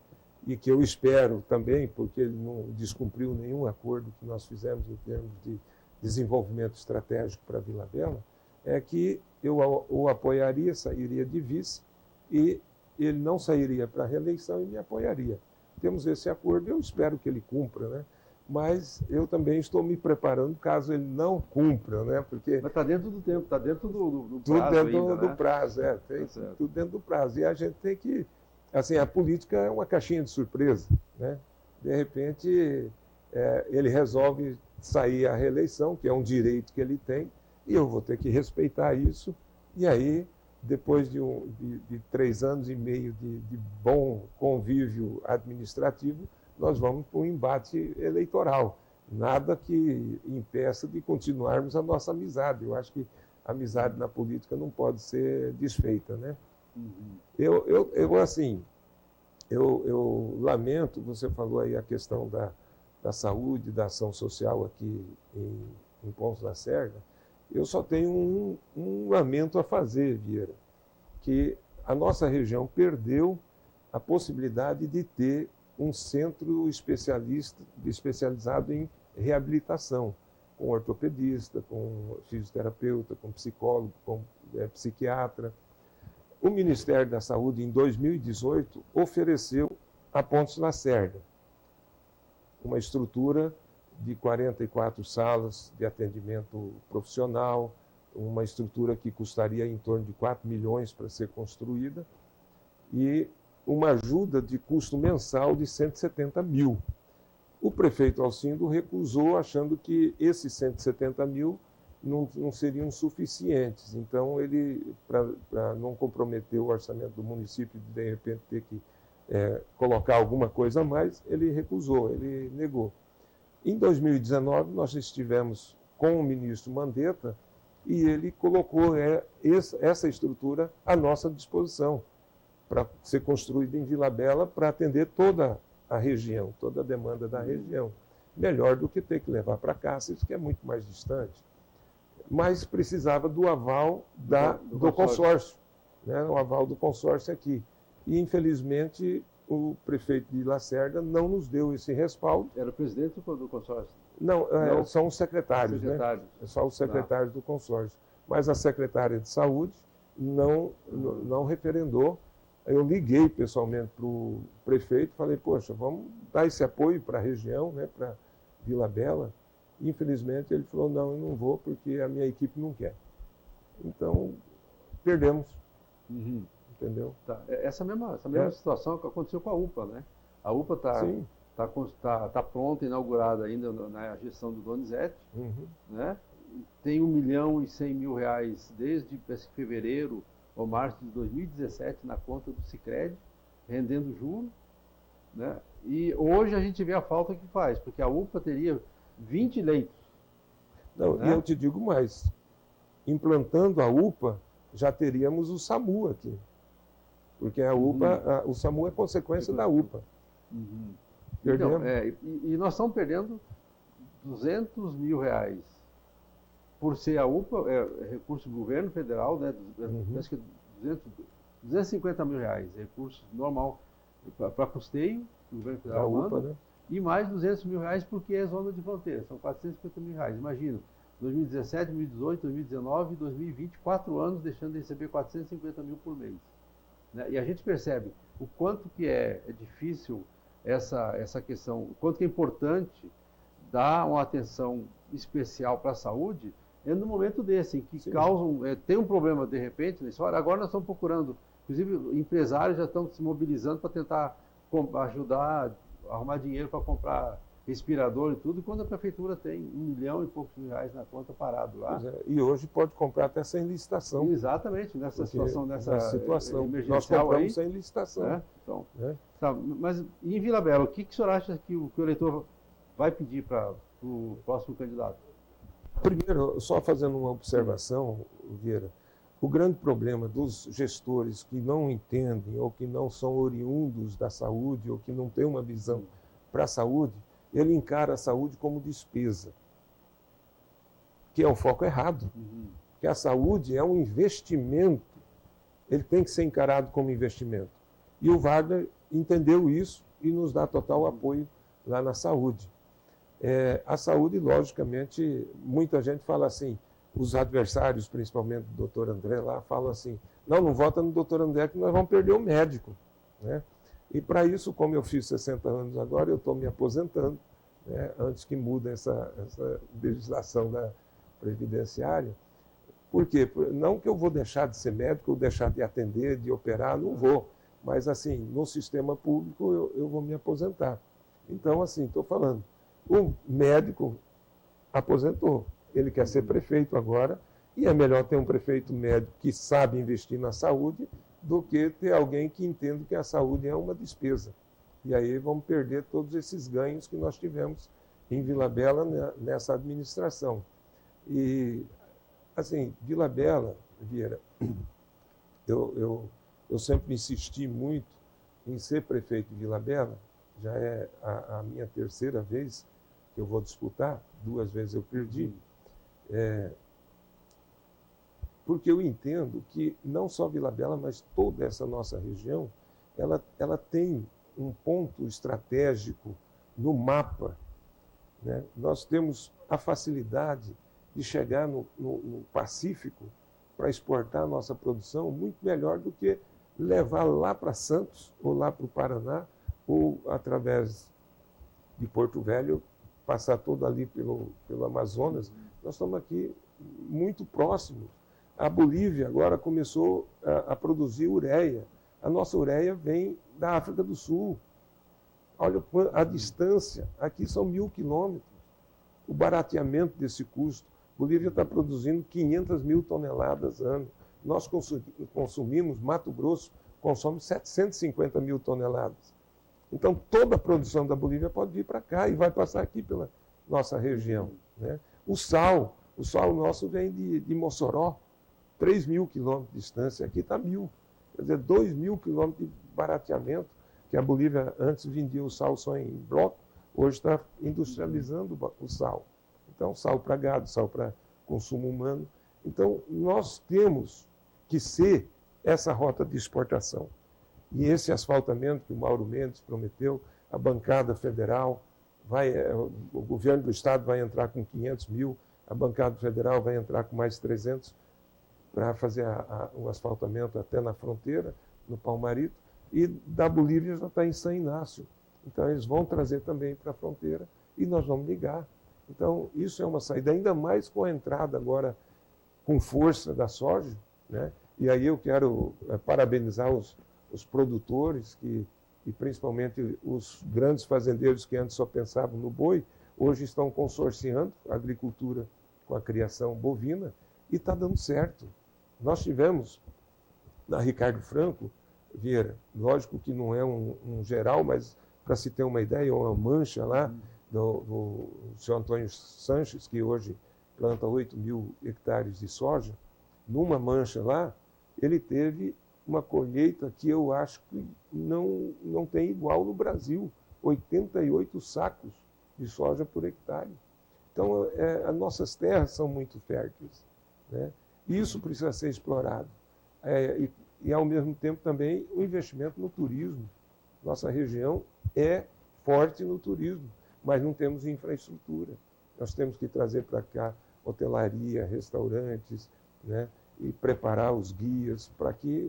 e que eu espero também, porque ele não descumpriu nenhum acordo que nós fizemos em termos de desenvolvimento estratégico para Vila Bela, é que eu o apoiaria, sairia de vice, e ele não sairia para a reeleição e me apoiaria. Temos esse acordo, eu espero que ele cumpra, né? Mas eu também estou me preparando caso ele não cumpra, né? Porque mas está dentro do tempo, está dentro do prazo tudo dentro ainda, do né? prazo, tudo dentro do prazo. E a gente tem que, assim, a política é uma caixinha de surpresa, né? De repente, ele resolve sair à reeleição, que é um direito que ele tem, e eu vou ter que respeitar isso. E aí, depois de 3 anos e meio de bom convívio administrativo, nós vamos para um embate eleitoral. Nada que impeça de continuarmos a nossa amizade. Eu acho que a amizade na política não pode ser desfeita, né? Uhum. Eu lamento, você falou aí a questão da saúde, da ação social aqui em Pontos da Serra. Eu só tenho um lamento a fazer, Vieira, que a nossa região perdeu a possibilidade de ter um centro especializado em reabilitação, com ortopedista, com fisioterapeuta, com psicólogo, com psiquiatra. O Ministério da Saúde, em 2018, ofereceu a Pontes Lacerda uma estrutura de 44 salas de atendimento profissional, uma estrutura que custaria em torno de 4 milhões para ser construída, e uma ajuda de custo mensal de 170 mil. O prefeito Alcindo recusou, achando que esses 170 mil não seriam suficientes. Então, ele, para não comprometer o orçamento do município, de repente ter que colocar alguma coisa a mais, ele recusou, ele negou. Em 2019, nós estivemos com o ministro Mandetta e ele colocou essa estrutura à nossa disposição para ser construída em Vila Bela para atender toda a região, toda a demanda da região. Melhor do que ter que levar para Cáceres, que é muito mais distante. Mas precisava do aval do consórcio, né? O aval do consórcio aqui. E, infelizmente, o prefeito de Lacerda não nos deu esse respaldo. Era o presidente do consórcio? Não, são os secretários, né? É só os secretários do consórcio. Mas a secretária de saúde não referendou. Eu liguei pessoalmente para o prefeito e falei, poxa, vamos dar esse apoio para a região, né, para Vila Bela. Infelizmente, ele falou, não, eu não vou porque a minha equipe não quer. Então, perdemos. Uhum. Entendeu? Tá. Essa mesma situação que aconteceu com a UPA, né? A UPA está pronta, inaugurada ainda na gestão do Donizete, né? Tem R$1.100.000 desde fevereiro ou março de 2017 na conta do Sicredi, rendendo juros, né? E hoje a gente vê a falta que faz, porque a UPA teria 20 leitos. Não, né? E eu te digo mais, implantando a UPA, já teríamos o SAMU aqui. Porque a UPA, o SAMU é consequência da UPA. Então, e nós estamos R$ 200 mil por ser a UPA, é recurso do governo federal, né? Acho que 250 mil reais, recurso normal para custeio, que o governo federal manda, né? e mais 200 mil reais porque é zona de fronteira, são 450 mil reais. Imagina, 2017, 2018, 2019 e 2020, 4 anos deixando de receber 450 mil por mês. Né? E a gente percebe o quanto que é difícil essa questão, o quanto que é importante dar uma atenção especial para a saúde, no momento desse, em que Sim. causam, tem um problema de repente, né? Agora nós estamos procurando, inclusive empresários já estão se mobilizando para tentar ajudar a arrumar dinheiro para comprar respirador e tudo, quando a prefeitura tem R$ 1 milhão e poucos mil reais na conta parado lá. E hoje pode comprar até sem licitação. Exatamente, nessa situação, nessa situação. emergencial Nós compramos aí, sem licitação. né? Então, né? tá, mas em Vila Bela, o que o senhor acha que o eleitor vai pedir para o próximo candidato? Primeiro, só fazendo uma observação, Vieira, o grande problema dos gestores que não entendem ou que não são oriundos da saúde ou que não têm uma visão para a saúde, ele encara a saúde como despesa, que é o foco errado. Porque a saúde é um investimento, ele tem que ser encarado como investimento. E o Wagner entendeu isso e nos dá total apoio lá na saúde. A saúde, logicamente, muita gente fala assim, os adversários, principalmente do doutor André lá, falam assim, não vota no doutor André que nós vamos perder o médico. Né? E para isso, como eu fiz 60 anos agora, eu estou me aposentando, né, antes que mude essa legislação da previdenciária. Por quê? Não que eu vou deixar de ser médico, ou deixar de atender, de operar, não vou. Mas, assim, no sistema público eu vou me aposentar. Então, assim, estou falando, o médico aposentou, ele quer ser prefeito agora, e é melhor ter um prefeito médico que sabe investir na saúde do que ter alguém que entenda que a saúde é uma despesa. E aí vamos perder todos esses ganhos que nós tivemos em Vila Bela nessa administração. E, assim, Vila Bela, Vieira, eu sempre insisti muito em ser prefeito de Vila Bela, já é a minha terceira vez que eu vou disputar, 2 vezes eu perdi, porque eu entendo que não só Vila Bela, mas toda essa nossa região, ela tem um ponto estratégico no mapa. Né? Nós temos a facilidade de chegar no Pacífico para exportar a nossa produção muito melhor do que levar lá para Santos, ou lá para o Paraná, ou através de Porto Velho, passar todo ali pelo Amazonas. Nós estamos aqui muito próximos. A Bolívia agora começou a produzir ureia. A nossa ureia vem da África do Sul. Olha a distância, aqui são 1.000 quilômetros. O barateamento desse custo. A Bolívia está produzindo 500 mil toneladas ano. Nós consumimos, Mato Grosso consome 750 mil toneladas. Então, toda a produção da Bolívia pode vir para cá e vai passar aqui pela nossa região. Né? O sal nosso vem de Mossoró, 3.000 quilômetros de distância, aqui está 1.000. Quer dizer, 2.000 quilômetros de barateamento, que a Bolívia antes vendia o sal só em bloco, hoje está industrializando o sal. Então, sal para gado, sal para consumo humano. Então, nós temos que ser essa rota de exportação. E esse asfaltamento que o Mauro Mendes prometeu, a bancada federal, o governo do estado vai entrar com 500 mil, a bancada federal vai entrar com mais 300 para fazer o asfaltamento até na fronteira, no Palmarito, e da Bolívia já está em San Inácio. Então, eles vão trazer também para a fronteira e nós vamos ligar. Então, isso é uma saída, ainda mais com a entrada agora com força da soja, né? E aí eu quero parabenizar os produtores e principalmente os grandes fazendeiros que antes só pensavam no boi, hoje estão consorciando a agricultura com a criação bovina e está dando certo. Nós tivemos, na Ricardo Franco, Vieira, lógico que não é um geral, mas para se ter uma ideia, uma mancha lá do senhor Antônio Sanches, que hoje planta 8.000 hectares de soja, numa mancha lá, ele teve uma colheita que eu acho que não tem igual no Brasil, 88 sacos de soja por hectare. Então, as nossas terras são muito férteis, né? Isso precisa ser explorado. E, ao mesmo tempo, também o investimento no turismo. Nossa região é forte no turismo, mas não temos infraestrutura. Nós temos que trazer para cá hotelaria, restaurantes, né? E preparar os guias para que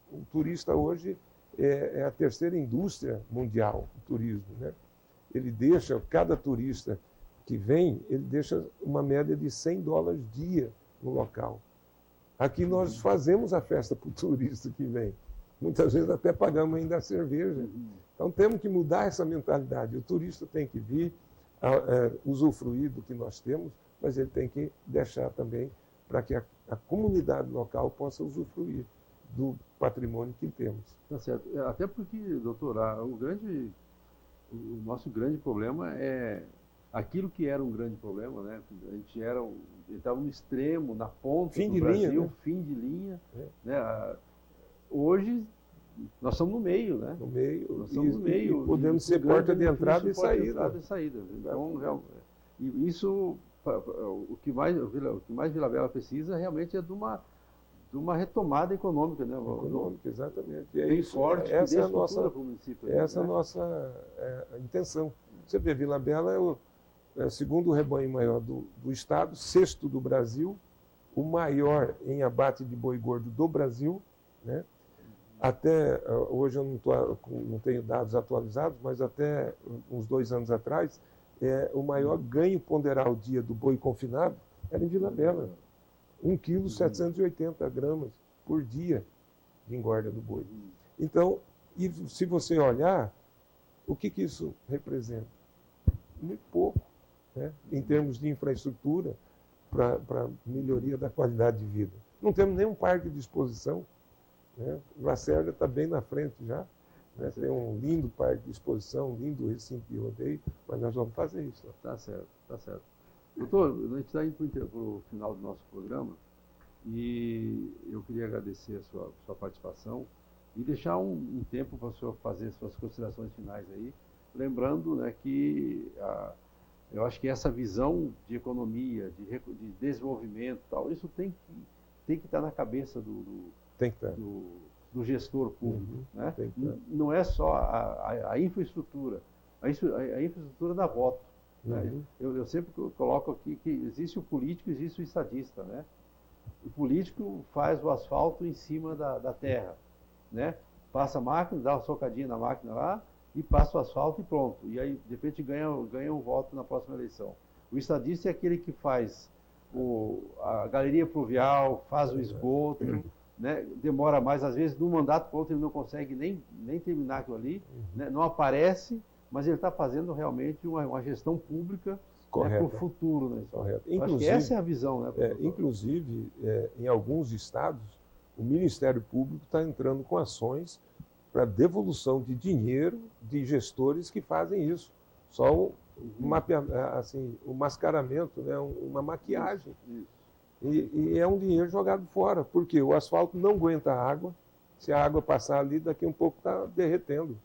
o turista hoje é a terceira indústria mundial, o turismo, né? Ele deixa, cada turista que vem, ele deixa uma média de $100 dia no local. Aqui nós fazemos a festa para o turista que vem. Muitas vezes até pagamos ainda a cerveja. Então temos que mudar essa mentalidade. O turista tem que vir, usufruir do que nós temos, mas ele tem que deixar também para que a comunidade local possa usufruir do patrimônio que temos. Tá certo. Até porque, doutor, o nosso grande problema é aquilo que era um grande problema, né? A gente estava no extremo, na ponta fim do de Brasil, linha, né? Fim de linha. Né? Hoje nós estamos no meio, né? No meio, nós estamos no meio. E podemos ser porta de entrada e saída. Então, isso, o que mais Vila Bela precisa realmente é de uma retomada econômica, né? Econômica, exatamente. E é isso, forte, essa é a nossa, município, essa né? é a nossa intenção. Você vê, Vila Bela é o segundo rebanho maior do estado, sexto do Brasil, o maior em abate de boi gordo do Brasil, né? Até, hoje eu não tenho dados atualizados, mas até uns 2 anos atrás, o maior ganho ponderal dia do boi confinado era em Vila Bela. 1,780 kg por dia de engorda do boi. Então, e se você olhar, o que isso representa? Muito pouco, né? Em termos de infraestrutura para melhoria da qualidade de vida. Não temos nenhum parque de exposição, né? Lacerda está bem na frente já, né? Tem um lindo parque de exposição, um lindo recinto de rodeio, mas nós vamos fazer isso. Tá certo, tá certo. Doutor, a gente está indo para o final do nosso programa e eu queria agradecer a sua participação e deixar um tempo para o senhor fazer suas considerações finais aí, lembrando, né, que eu acho que essa visão de economia, de desenvolvimento, tal, isso tem que estar na cabeça do gestor público, né? Não é só a infraestrutura, a infraestrutura da voto. Né? Eu sempre coloco aqui que existe o político, existe o estadista, né? O político faz o asfalto em cima da terra, né? Passa a máquina, dá uma socadinha na máquina lá e passa o asfalto e pronto. E aí, de repente, ganha um voto na próxima eleição. O estadista é aquele que faz a galeria pluvial, faz o esgoto, né? Demora mais, às vezes, de um mandato para o outro ele não consegue nem terminar aquilo ali, né? Não aparece, mas ele está fazendo realmente uma gestão pública, né, para o futuro. Né? Correto. Acho que essa é a visão. Né, inclusive, em alguns estados, o Ministério Público está entrando com ações para devolução de dinheiro de gestores que fazem isso. Só o mascaramento, né, uma maquiagem. Isso. E é um dinheiro jogado fora, porque o asfalto não aguenta água. Se a água passar ali, daqui a um pouco está derretendo.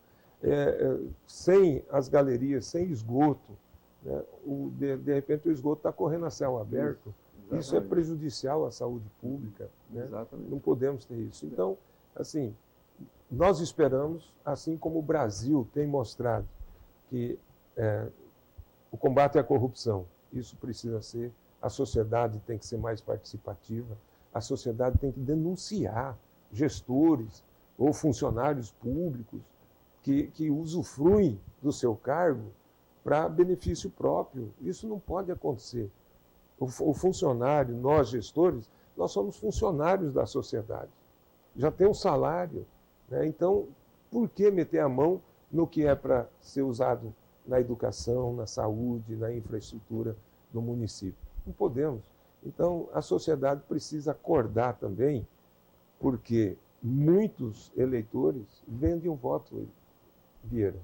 Sem as galerias, sem esgoto, né? De repente o esgoto está correndo a céu aberto. Isso é prejudicial à saúde pública, né? Exatamente. Não podemos ter isso. Então, assim, nós esperamos, assim como o Brasil tem mostrado que o combate à corrupção, isso precisa ser, a sociedade tem que ser mais participativa, a sociedade tem que denunciar gestores ou funcionários públicos que usufruem do seu cargo para benefício próprio. Isso não pode acontecer. O funcionário, nós gestores, nós somos funcionários da sociedade. Já tem um salário, né? Então, por que meter a mão no que é para ser usado na educação, na saúde, na infraestrutura do município? Não podemos. Então, a sociedade precisa acordar também, porque muitos eleitores vendem o voto, Vieira.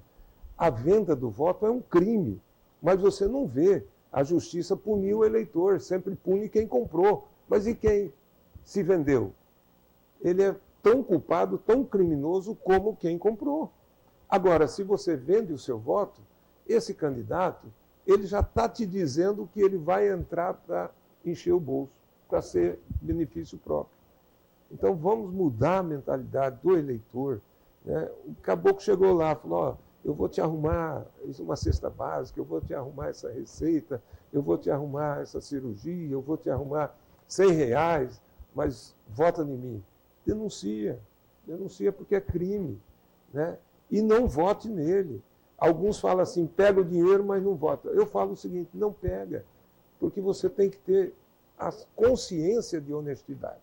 A venda do voto é um crime, mas você não vê. A justiça puniu o eleitor, sempre pune quem comprou. Mas e quem se vendeu? Ele é tão culpado, tão criminoso como quem comprou. Agora, se você vende o seu voto, esse candidato, ele já está te dizendo que ele vai entrar para encher o bolso, para ser benefício próprio. Então vamos mudar a mentalidade do eleitor, né? O caboclo chegou lá, falou, ó, eu vou te arrumar uma cesta básica, eu vou te arrumar essa receita, eu vou te arrumar essa cirurgia, eu vou te arrumar R$100, mas vota em mim. Denuncia porque é crime, né? E não vote nele. Alguns falam assim, pega o dinheiro, mas não vota. Eu falo o seguinte, não pega, porque você tem que ter a consciência de honestidade.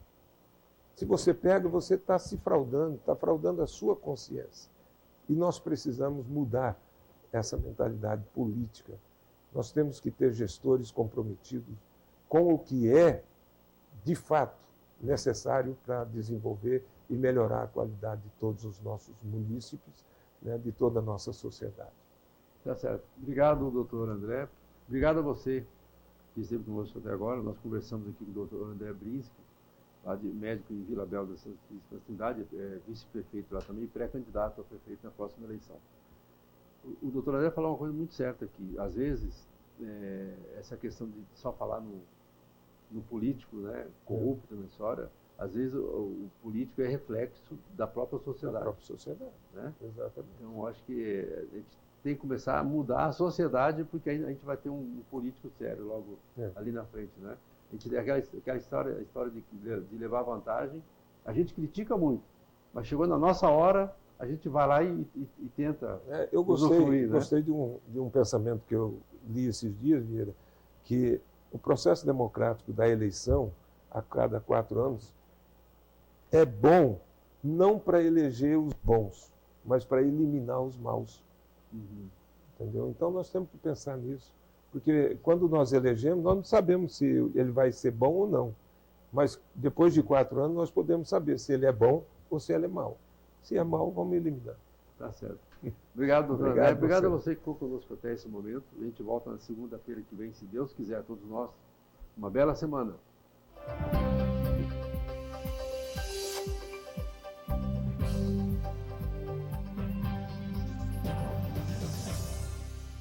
Se você pega, você está se fraudando, está fraudando a sua consciência. E nós precisamos mudar essa mentalidade política. Nós temos que ter gestores comprometidos com o que é, de fato, necessário para desenvolver e melhorar a qualidade de todos os nossos munícipes, né, de toda a nossa sociedade. Tá certo. Obrigado, doutor André. Obrigado a você que esteve conosco até agora. Nós conversamos aqui com o doutor André Brinski, lá de médico em Vila Bela da cidade, vice-prefeito lá também, pré-candidato a prefeito na próxima eleição. O doutor André falou uma coisa muito certa aqui. Às vezes, essa questão de só falar no político, né, corrupto nessa história, às vezes o político é reflexo da própria sociedade. Da própria sociedade, né? Exatamente. Então, acho que a gente tem que começar a mudar a sociedade, porque aí a gente vai ter um político sério logo ali na frente, né? A gente, aquela história, a história de levar vantagem, a gente critica muito, mas chegou na nossa hora, a gente vai lá e tenta eu usufruir, né? Gostei de um pensamento que eu li esses dias, Vieira, que o processo democrático da eleição, a cada 4 anos, é bom não para eleger os bons, mas para eliminar os maus. Entendeu? Então nós temos que pensar nisso. Porque quando nós elegemos, nós não sabemos se ele vai ser bom ou não. Mas depois de 4 anos, nós podemos saber se ele é bom ou se ele é mau. Se é mau, vamos eliminar. Tá certo. Obrigado, doutor André. Obrigado a você que ficou conosco até esse momento. A gente volta na segunda-feira que vem, se Deus quiser, a todos nós. Uma bela semana.